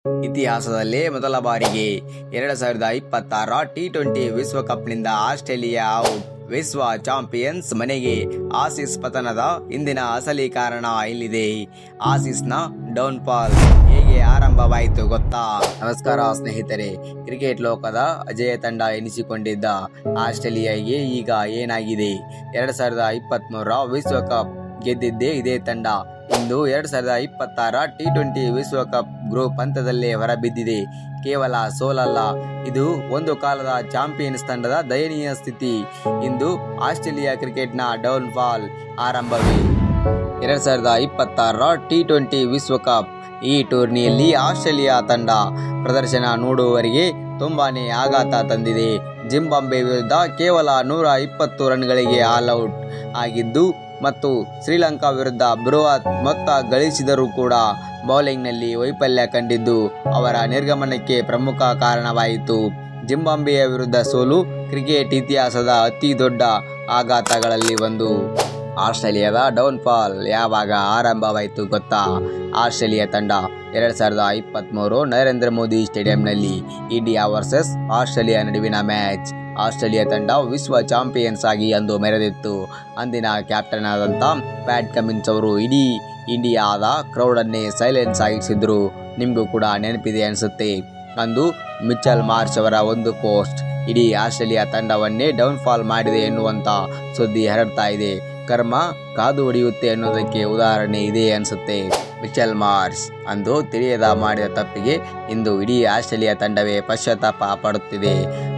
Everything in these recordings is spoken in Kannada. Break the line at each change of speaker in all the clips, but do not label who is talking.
ಇತಿಹಾಸದಲ್ಲೇ ಮೊದಲ ಬಾರಿಗೆ 2026 ಟಿ20 ವಿಶ್ವಕಪ್ನಿಂದ ಆಸ್ಟ್ರೇಲಿಯಾ ಔಟ್. ವಿಶ್ವ ಚಾಂಪಿಯನ್ಸ್ ಮನೆಗೆ ಆಸೀಸ್ ಪತನದ ಹಿಂದಿನ ಅಸಲಿ ಕಾರಣ ಇಲ್ಲಿದೆ. ಆಸೀಸ್ನ ಡೌನ್ಫಾಲ್ ಹೇಗೆ ಆರಂಭವಾಯಿತು ಗೊತ್ತಾ? ನಮಸ್ಕಾರ ಸ್ನೇಹಿತರೆ. ಕ್ರಿಕೆಟ್ ಲೋಕದ ಅಜೇಯ ತಂಡ ಎನಿಸಿಕೊಂಡಿದ್ದ ಆಸ್ಟ್ರೇಲಿಯಾಗೆ ಈಗ ಏನಾಗಿದೆ? 2023 ವಿಶ್ವಕಪ್ ಗೆದ್ದಿದ್ದೇ ಇದೇ ತಂಡ. ಇಂದು 2026 ಟಿ20 ವಿಶ್ವಕಪ್ ಗ್ರೂಪ್ ಹಂತದಲ್ಲೇ ಹೊರಬಿದ್ದಿದೆ. ಕೇವಲ ಸೋಲಲ್ಲ, ಇದು ಒಂದು ಕಾಲದ ಚಾಂಪಿಯನ್ಸ್ ತಂಡದ ದಯನೀಯ ಸ್ಥಿತಿ. ಇಂದು ಆಸ್ಟ್ರೇಲಿಯಾ ಕ್ರಿಕೆಟ್ನ ಡೌನ್ಫಾಲ್ ಆರಂಭವೇ. 2026 ಟಿ20 ವಿಶ್ವಕಪ್. ಈ ಟೂರ್ನಿಯಲ್ಲಿ ಆಸ್ಟ್ರೇಲಿಯಾ ತಂಡ ಪ್ರದರ್ಶನ ನೋಡುವವರಿಗೆ ತುಂಬಾನೇ ಆಘಾತ ತಂದಿದೆ. ಜಿಂಬಾಬ್ವೆ ವಿರುದ್ಧ ಕೇವಲ 120 ರನ್ಗಳಿಗೆ ಆಲ್ಔಟ್ ಆಗಿದ್ದು ಮತ್ತು ಶ್ರೀಲಂಕಾ ವಿರುದ್ಧ ಬೃಹತ್ ಮೊತ್ತ ಗಳಿಸಿದರೂ ಕೂಡ ಬೌಲಿಂಗ್ನಲ್ಲಿ ವೈಫಲ್ಯ ಕಂಡಿದ್ದು ಅವರ ನಿರ್ಗಮನಕ್ಕೆ ಪ್ರಮುಖ ಕಾರಣವಾಯಿತು. ಜಿಂಬಾಬ್ವೆಯ ವಿರುದ್ಧ ಸೋಲು ಕ್ರಿಕೆಟ್ ಇತಿಹಾಸದ ಅತಿ ದೊಡ್ಡ ಆಘಾತಗಳಲ್ಲಿ ಒಂದು. ಆಸ್ಟ್ರೇಲಿಯಾದ ಡೌನ್ಫಾಲ್ ಯಾವಾಗ ಆರಂಭವಾಯಿತು ಗೊತ್ತಾ? ಆಸ್ಟ್ರೇಲಿಯಾ ತಂಡ 2023 ನರೇಂದ್ರ ಮೋದಿ ಸ್ಟೇಡಿಯಂನಲ್ಲಿ ಇಂಡಿಯಾ ವರ್ಸಸ್ ಆಸ್ಟ್ರೇಲಿಯಾ ನಡುವಿನ ಮ್ಯಾಚ್. ಆಸ್ಟ್ರೇಲಿಯಾ ತಂಡ ವಿಶ್ವ ಚಾಂಪಿಯನ್ಸ್ ಆಗಿ ಅಂದು ಮೆರೆದಿತ್ತು. ಅಂದಿನ ಕ್ಯಾಪ್ಟನ್ ಆದಂಥ ಪ್ಯಾಟ್ ಕಮಿನ್ಸ್ ಅವರು ಇಡೀ ಇಂಡಿಯಾದ ಕ್ರೌಡನ್ನೇ ಸೈಲೆನ್ಸ್ ಆಗಿಸಿದ್ರು. ನಿಮಗೂ ಕೂಡ ನೆನಪಿದೆ ಅನಿಸುತ್ತೆ. ಅಂದು ಮಿಚೆಲ್ ಮಾರ್ಷ್ ಅವರ ಒಂದು ಪೋಸ್ಟ್ ಇಡೀ ಆಸ್ಟ್ರೇಲಿಯಾ ತಂಡವನ್ನೇ ಡೌನ್ಫಾಲ್ ಮಾಡಿದೆ ಎನ್ನುವಂಥ ಸುದ್ದಿ ಹರಡ್ತಾ ಇದೆ. ಕರ್ಮ ಕಾದು ಹೊಡೆಯುತ್ತೆ ಅನ್ನೋದಕ್ಕೆ ಉದಾಹರಣೆ ಇದೆ ಅನಿಸುತ್ತೆ. ಮಿಚೆಲ್ ಮಾರ್ಷ್ ಅಂದು ತಿಳಿಯದ ಮಾಡಿದ ತಪ್ಪಿಗೆ ಇಂದು ಇಡೀ ಆಸ್ಟ್ರೇಲಿಯಾ ತಂಡವೇ ಪಶ್ಚಾತ್ತಾಪ ಪಡುತ್ತಿದೆ.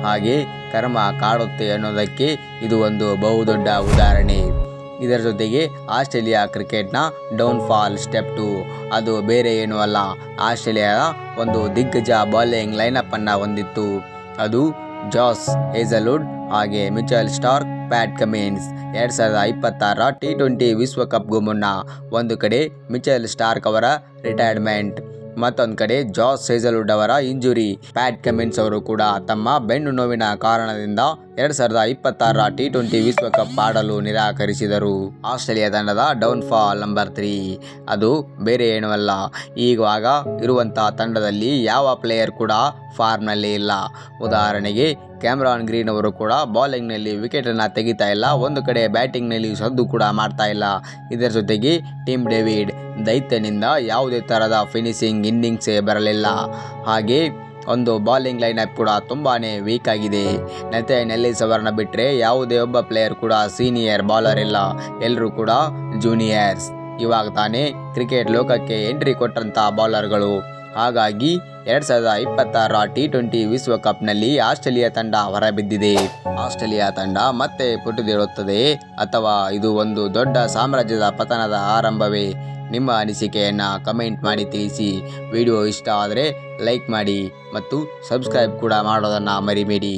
ಹಾಗೆ ಕರ್ಮ ಕಾಡುತ್ತೆ ಅನ್ನೋದಕ್ಕೆ ಇದು ಒಂದು ಬಹುದೊಡ್ಡ ಉದಾಹರಣೆ. ಇದರ ಜೊತೆಗೆ ಆಸ್ಟ್ರೇಲಿಯಾ ಕ್ರಿಕೆಟ್ನ ಡೌನ್ಫಾಲ್ ಸ್ಟೆಪ್ 2 ಅದು ಬೇರೆ ಏನೂ ಅಲ್ಲ. ಆಸ್ಟ್ರೇಲಿಯಾದ ಒಂದು ದಿಗ್ಗಜ ಬೌಲಿಂಗ್ ಲೈನಪ್ ಅನ್ನು ಹೊಂದಿತ್ತು. ಅದು ಜಾಸ್ ಹೇಜಲ್ವುಡ್ ಹಾಗೆ ಮಿಚೆಲ್ ಸ್ಟಾರ್ಕ್, ಪ್ಯಾಟ್ ಕಮಿನ್ಸ್. 2026 ಟಿ20 ವಿಶ್ವಕಪ್ಗೂ ಮುನ್ನ ಒಂದು ಕಡೆ ಮಿಚೆಲ್ ಸ್ಟಾರ್ಕ್ ಅವರ ರಿಟೈರ್ಮೆಂಟ್, ಮತ್ತೊಂದು ಕಡೆ ಜಾಸ್ ಹೇಜಲ್ವುಡ್ ಅವರ ಇಂಜುರಿ. ಪ್ಯಾಟ್ ಕಮಿನ್ಸ್ ಅವರು ಕೂಡ ತಮ್ಮ ಬೆನ್ನು ನೋವಿನ ಕಾರಣದಿಂದ 2026 ಟಿ20 ವಿಶ್ವಕಪ್ ಆಡಲು ನಿರಾಕರಿಸಿದರು. ಆಸ್ಟ್ರೇಲಿಯಾ ತಂಡದ ಡೌನ್ಫಾಲ್ ನಂಬರ್ 3 ಅದು ಬೇರೆ ಏನೂ ಅಲ್ಲ. ಈವಾಗ ಇರುವಂಥ ತಂಡದಲ್ಲಿ ಯಾವ ಪ್ಲೇಯರ್ ಕೂಡ ಫಾರ್ಮ್ನಲ್ಲಿ ಇಲ್ಲ. ಉದಾಹರಣೆಗೆ ಕ್ಯಾಮರಾನ್ ಗ್ರೀನ್ ಅವರು ಕೂಡ ಬೌಲಿಂಗ್ನಲ್ಲಿ ವಿಕೆಟನ್ನು ತೆಗಿತಾ ಇಲ್ಲ. ಒಂದು ಕಡೆ ಬ್ಯಾಟಿಂಗ್ನಲ್ಲಿ ಸದ್ದು ಕೂಡ ಮಾಡ್ತಾ ಇಲ್ಲ. ಇದರ ಜೊತೆಗೆ ಟಿಮ್ ಡೇವಿಡ್ ದೈತ್ಯನಿಂದ ಯಾವುದೇ ಥರದ ಫಿನಿಶಿಂಗ್ ಇನ್ನಿಂಗ್ಸೇ ಬರಲಿಲ್ಲ. ಹಾಗೆ ಒಂದು ಬೌಲಿಂಗ್ ಲೈನಪ್ ಕೂಡ ತುಂಬಾ ವೀಕ್ ಆಗಿದೆ. ನಥಾನ್ ಎಲ್ಲಿಸ್ ಅವರನ್ನ ಬಿಟ್ಟರೆ ಯಾವುದೇ ಒಬ್ಬ ಪ್ಲೇಯರ್ ಕೂಡ ಸೀನಿಯರ್ ಬೌಲರ್ ಇಲ್ಲ. ಎಲ್ಲರೂ ಕೂಡ ಜೂನಿಯರ್ಸ್. ಇವಾಗ ತಾನೇ ಕ್ರಿಕೆಟ್ ಲೋಕಕ್ಕೆ ಎಂಟ್ರಿ ಕೊಟ್ಟಂಥ ಬೌಲರ್ಗಳು. ಹಾಗಾಗಿ 2026 ಟಿ20 ವಿಶ್ವಕಪ್ನಲ್ಲಿ ಆಸ್ಟ್ರೇಲಿಯಾ ತಂಡ ಹೊರಬಿದ್ದಿದೆ. ಆಸ್ಟ್ರೇಲಿಯಾ ತಂಡ ಮತ್ತೆ ಪುಟಿದೇಳುತ್ತದೆ ಅಥವಾ ಇದು ಒಂದು ದೊಡ್ಡ ಸಾಮ್ರಾಜ್ಯದ ಪತನದ ಆರಂಭವೇ? ನಿಮ್ಮ ಅನಿಸಿಕೆಯನ್ನು ಕಮೆಂಟ್ ಮಾಡಿ ತಿಳಿಸಿ. ವಿಡಿಯೋ ಇಷ್ಟ ಆದರೆ ಲೈಕ್ ಮಾಡಿ ಮತ್ತು ಸಬ್ಸ್ಕ್ರೈಬ್ ಕೂಡ ಮಾಡೋದನ್ನು ಮರಿಬೇಡಿ.